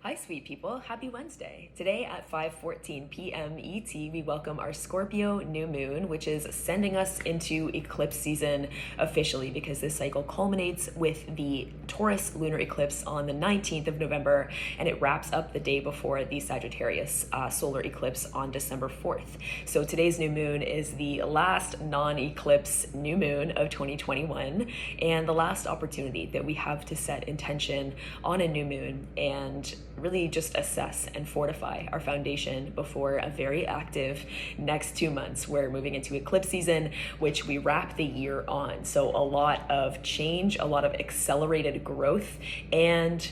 Hi, sweet people. Happy Wednesday. Today at 5:14 p.m. ET, we welcome our Scorpio new moon, which is sending us into eclipse season officially because this cycle culminates with the Taurus lunar eclipse on the 19th of November, and it wraps up the day before the Sagittarius solar eclipse on December 4th. So today's new moon is the last non-eclipse new moon of 2021 and the last opportunity that we have to set intention on a new moon and really just assess and fortify our foundation before a very active next 2 months. We're moving into eclipse season, which we wrap the year on. So a lot of change, a lot of accelerated growth, and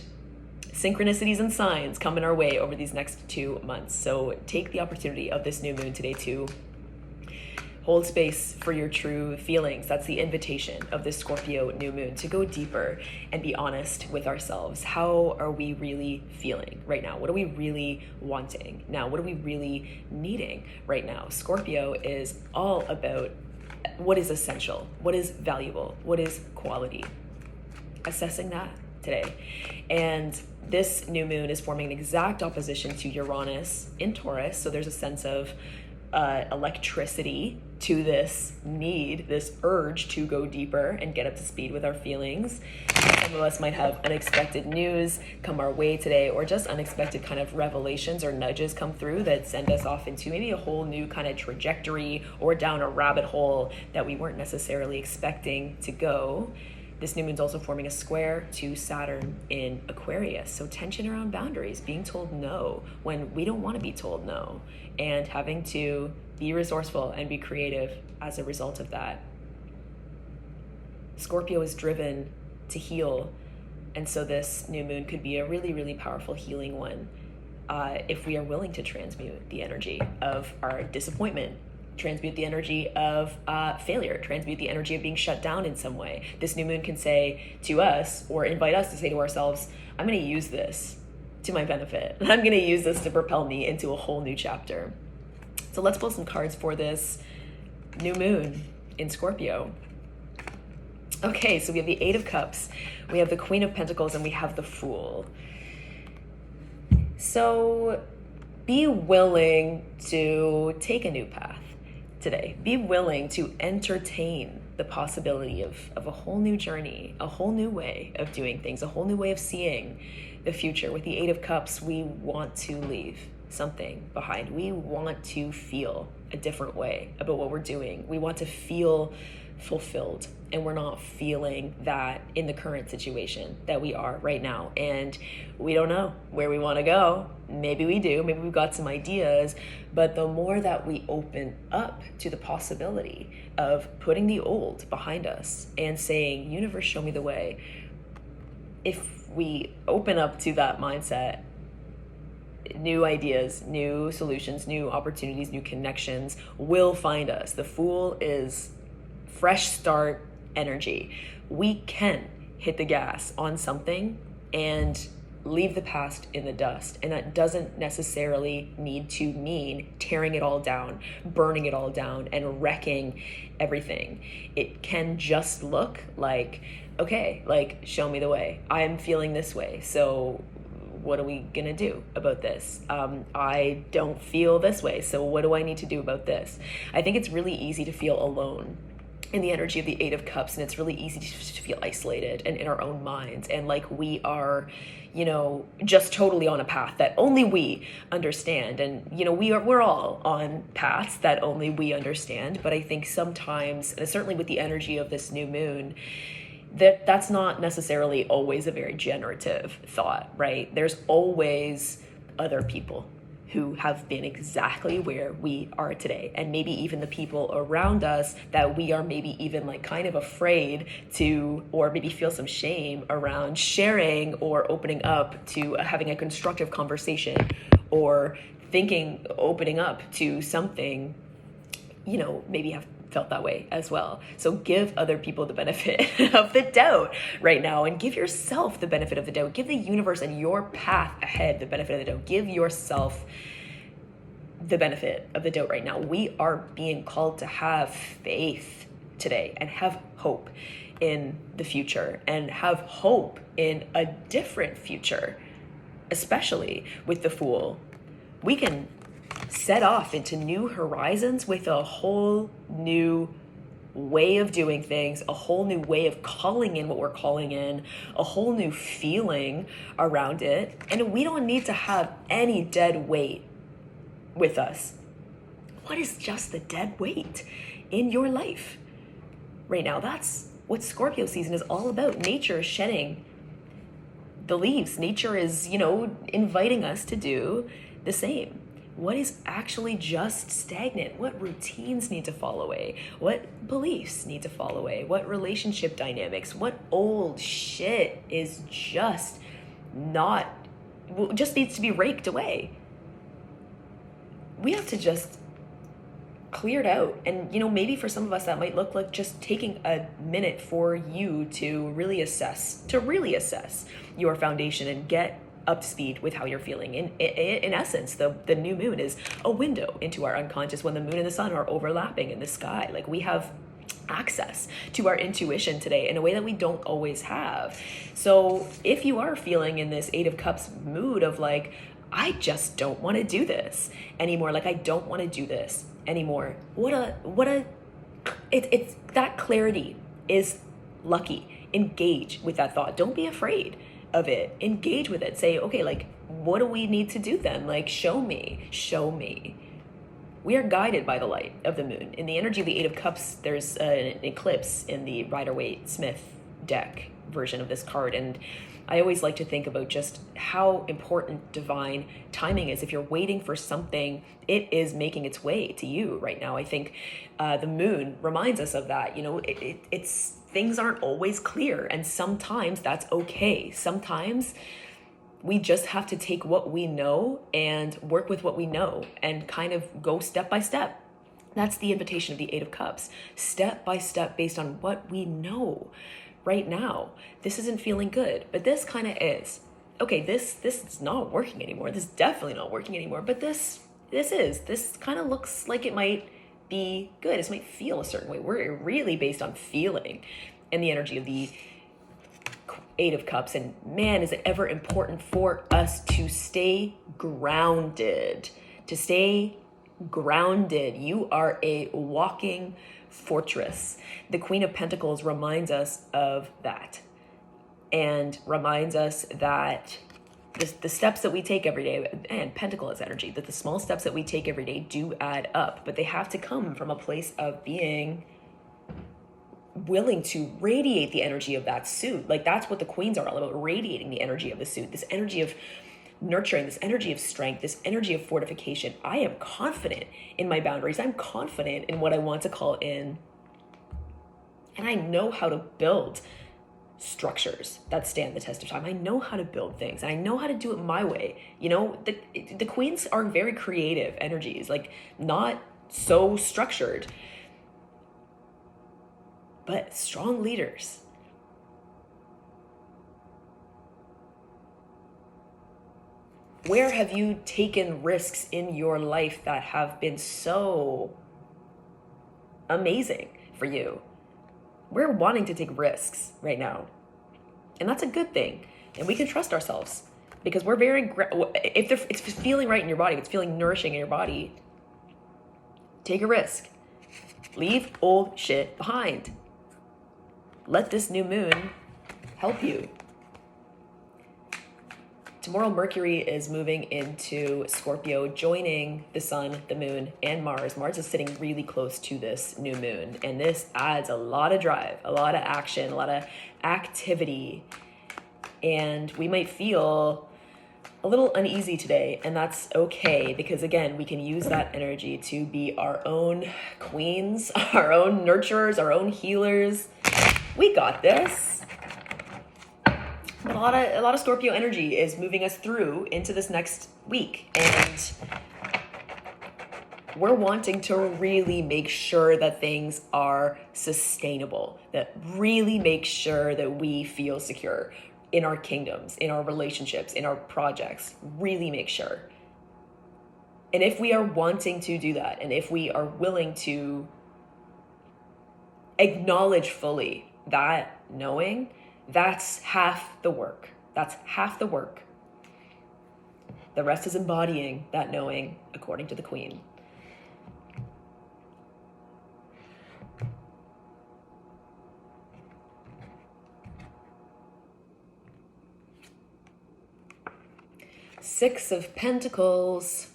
synchronicities and signs coming our way over these next 2 months. So take the opportunity of this new moon today to hold space for your true feelings. That's the invitation of this Scorpio new moon, to go deeper and be honest with ourselves. How are we really feeling right now? What are we really wanting now? What are we really needing right now? Scorpio is all about what is essential, what is valuable, what is quality. Assessing that today. And this new moon is forming an exact opposition to Uranus in Taurus. So there's a sense of electricity to this need, this urge to go deeper and get up to speed with our feelings. Some of us might have unexpected news come our way today, or just unexpected kind of revelations or nudges come through that send us off into maybe a whole new kind of trajectory or down a rabbit hole that we weren't necessarily expecting to go. This new moon's also forming a square to Saturn in Aquarius. So tension around boundaries, being told no when we don't want to be told no, and having to be resourceful and be creative as a result of that. Scorpio is driven to heal. And so this new moon could be a really, really powerful healing one if we are willing to transmute the energy of our disappointment, transmute the energy of failure, transmute the energy of being shut down in some way. This new moon can say to us, or invite us to say to ourselves, I'm going to use this to my benefit. I'm going to use this to propel me into a whole new chapter. So let's pull some cards for this new moon in Scorpio. Okay, so we have the Eight of Cups, we have the Queen of Pentacles, and we have the Fool. So be willing to take a new path today. Be willing to entertain the possibility of a whole new journey, a whole new way of doing things, a whole new way of seeing the future. With the Eight of Cups, we want to leave something behind. We want to feel a different way about what we're doing. We want to feel fulfilled, and we're not feeling that in the current situation that we are right now. And we don't know where we want to go. Maybe we do, maybe we've got some ideas, but the more that we open up to the possibility of putting the old behind us and saying, universe, show me the way. If we open up to that mindset, new ideas, new solutions, new opportunities, new connections will find us. The Fool is fresh start energy. We can hit the gas on something and leave the past in the dust. And that doesn't necessarily need to mean tearing it all down, burning it all down, and wrecking everything. It can just look like, okay, like, show me the way. I'm feeling this way. So what are we gonna do about this? I don't feel this way. So what do I need to do about this? I think it's really easy to feel alone in the energy of the Eight of Cups, and it's really easy to feel isolated and in our own minds, and like we are, just totally on a path that only we understand. And we're all on paths that only we understand. But I think sometimes, and certainly with the energy of this new moon, that's not necessarily always a very generative thought, right? There's always other people who have been exactly where we are today, and maybe even the people around us that we are maybe even like kind of afraid to, or maybe feel some shame around sharing or opening up to having a constructive conversation, or opening up to something, maybe have felt that way as well. So give other people the benefit of the doubt right now, and give yourself the benefit of the doubt. Give the universe and your path ahead the benefit of the doubt. Give yourself the benefit of the doubt right now. We are being called to have faith today and have hope in the future and have hope in a different future especially with the Fool, we can set off into new horizons with a whole new way of doing things, a whole new way of calling in what we're calling in, a whole new feeling around it. And we don't need to have any dead weight with us. What is just the dead weight in your life right now? That's what Scorpio season is all about. Nature is shedding the leaves. Nature is, inviting us to do the same. What is actually just stagnant? What routines need to fall away? What beliefs need to fall away? What relationship dynamics? What old shit is just needs to be raked away? We have to just clear it out. And, maybe for some of us that might look like just taking a minute for you to really assess your foundation and get up to speed with how you're feeling. In essence, the new moon is a window into our unconscious when the moon and the sun are overlapping in the sky. Like, we have access to our intuition today in a way that we don't always have. So if you are feeling in this 8 of Cups mood of like, I just don't want to do this anymore, like I don't want to do this anymore, it's that clarity is lucky. Engage with that thought. Don't be afraid of it. Engage with it. Say, okay, like, what do we need to do then? Like, show me. We are guided by the light of the moon. In the energy of the 8 of Cups, there's an eclipse in the Rider-Waite-Smith deck version of this card. And I always like to think about just how important divine timing is. If you're waiting for something, it is making its way to you right now. I think the moon reminds us of that. It's things aren't always clear, and sometimes that's okay. Sometimes we just have to take what we know and work with what we know and kind of go step by step. That's the invitation of the 8 of Cups. Step by step based on what we know right now. This isn't feeling good, but this kind of is. Okay, this is not working anymore. This is definitely not working anymore, but this kind of looks like it might be good. This might feel a certain way. We're really based on feeling and the energy of the 8 of Cups. And man, is it ever important for us to stay grounded. You are a walking fortress. The Queen of Pentacles reminds us of that, and reminds us that the steps that we take every day, and Pentacle is energy, that the small steps that we take every day do add up, but they have to come from a place of being willing to radiate the energy of that suit. Like, that's what the queens are all about, radiating the energy of the suit, this energy of nurturing, this energy of strength, this energy of fortification. I am confident in my boundaries. I'm confident in what I want to call in. And I know how to build structures that stand the test of time. I know how to build things, and I know how to do it my way. The queens are very creative energies, like not so structured, but strong leaders. Where have you taken risks in your life that have been so amazing for you? We're wanting to take risks right now, and that's a good thing. And we can trust ourselves because we're if it's feeling right in your body, if it's feeling nourishing in your body, take a risk. Leave old shit behind. Let this new moon help you. Tomorrow, Mercury is moving into Scorpio, joining the sun, the moon, and Mars. Mars is sitting really close to this new moon, and this adds a lot of drive, a lot of action, a lot of activity, and we might feel a little uneasy today, and that's okay, because again, we can use that energy to be our own queens, our own nurturers, our own healers. We got this. A lot of Scorpio energy is moving us through into this next week, and we're wanting to really make sure that things are sustainable, that really make sure that we feel secure in our kingdoms, in our relationships, in our projects. Really make sure. And if we are wanting to do that, and if we are willing to acknowledge fully that knowing, that's half the work. That's half the work. The rest is embodying that knowing, according to the Queen. Six of Pentacles.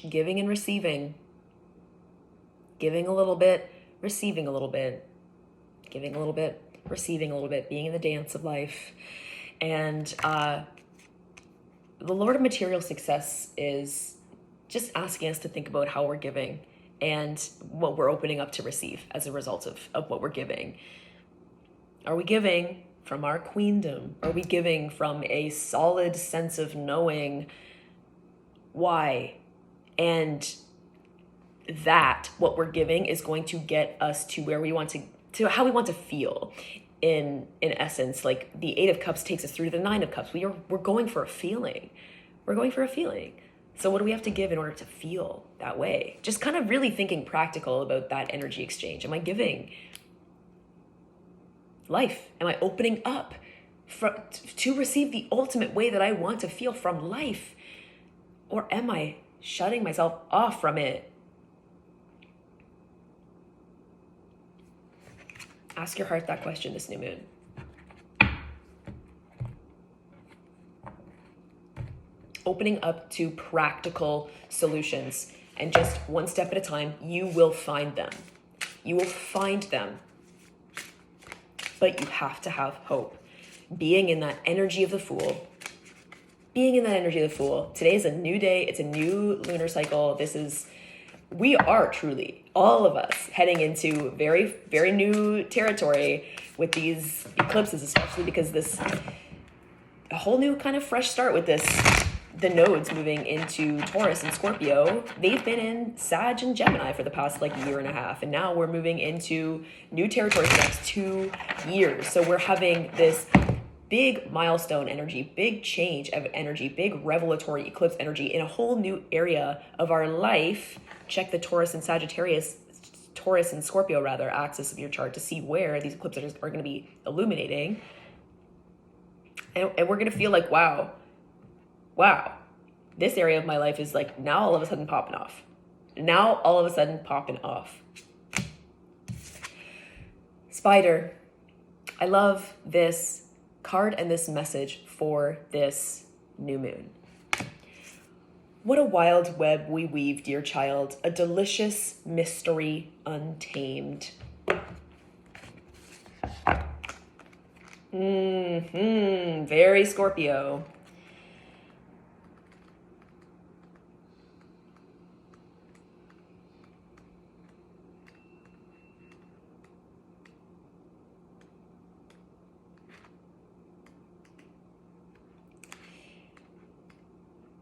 Giving and receiving. Giving a little bit, receiving a little bit. Giving a little bit, receiving a little bit. Being in the dance of life. And the Lord of Material Success is just asking us to think about how we're giving and what we're opening up to receive as a result of what we're giving. Are we giving from our queendom? Are we giving from a solid sense of knowing why? And that what we're giving is going to get us to where we want to how we want to feel. In essence, like the Eight of Cups takes us through to the Nine of Cups. We're going for a feeling. We're going for a feeling. So what do we have to give in order to feel that way? Just kind of really thinking practical about that energy exchange. Am I giving life? Am I opening up to receive the ultimate way that I want to feel from life? Or am I shutting myself off from it? Ask your heart that question this new moon. Opening up to practical solutions, and just one step at a time, you will find them. You will find them. But you have to have hope. Being in that energy of the Fool. Being in that energy of the Fool. Today is a new day. It's a new lunar cycle. We are truly, all of us, heading into very, very new territory with these eclipses, especially because a whole new kind of fresh start with the nodes moving into Taurus and Scorpio. They've been in Sag and Gemini for the past year and a half, and now we're moving into new territory for the next 2 years. So we're having this big milestone energy, big change of energy, big revelatory eclipse energy in a whole new area of our life. Check the Taurus and Scorpio axis of your chart to see where these eclipses are going to be illuminating. And we're going to feel like, wow, this area of my life is now all of a sudden popping off. Spider, I love this card and this message for this new moon. What a wild web we weave, dear child, a delicious mystery untamed. Very Scorpio.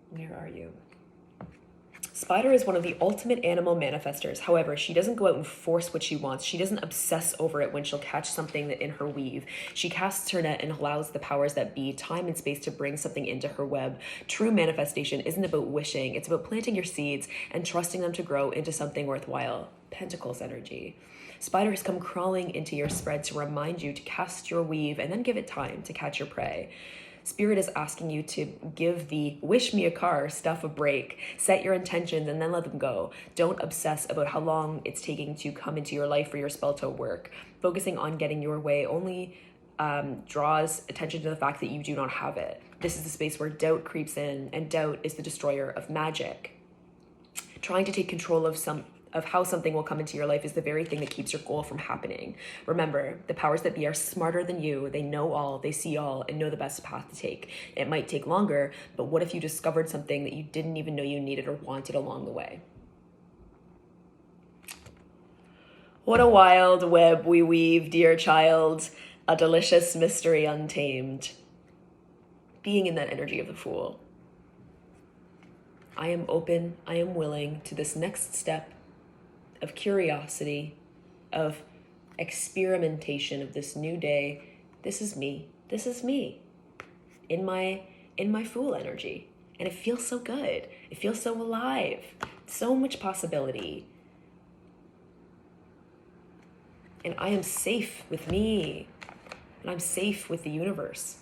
Where are you? Spider is one of the ultimate animal manifestors. However, she doesn't go out and force what she wants. She doesn't obsess over it when she'll catch something that in her weave. She casts her net and allows the powers that be time and space to bring something into her web. True manifestation isn't about wishing. It's about planting your seeds and trusting them to grow into something worthwhile. Pentacles energy. Spider has come crawling into your spread to remind you to cast your weave and then give it time to catch your prey. Spirit is asking you to give the wish me a car stuff a break. Set your intentions and then let them go. Don't obsess about how long it's taking to come into your life for your spell to work. Focusing on getting your way only draws attention to the fact that you do not have it. This is the space where doubt creeps in, and doubt is the destroyer of magic. Trying to take control of how something will come into your life is the very thing that keeps your goal from happening. Remember, the powers that be are smarter than you. They know all, they see all, and know the best path to take. It might take longer, but what if you discovered something that you didn't even know you needed or wanted along the way? What a wild web we weave, dear child, a delicious mystery untamed. Being in that energy of the Fool. I am open, I am willing to this next step of curiosity, of experimentation of this new day. This is me in my Fool energy. And it feels so good. It feels so alive. So much possibility. And I am safe with me. And I'm safe with the universe.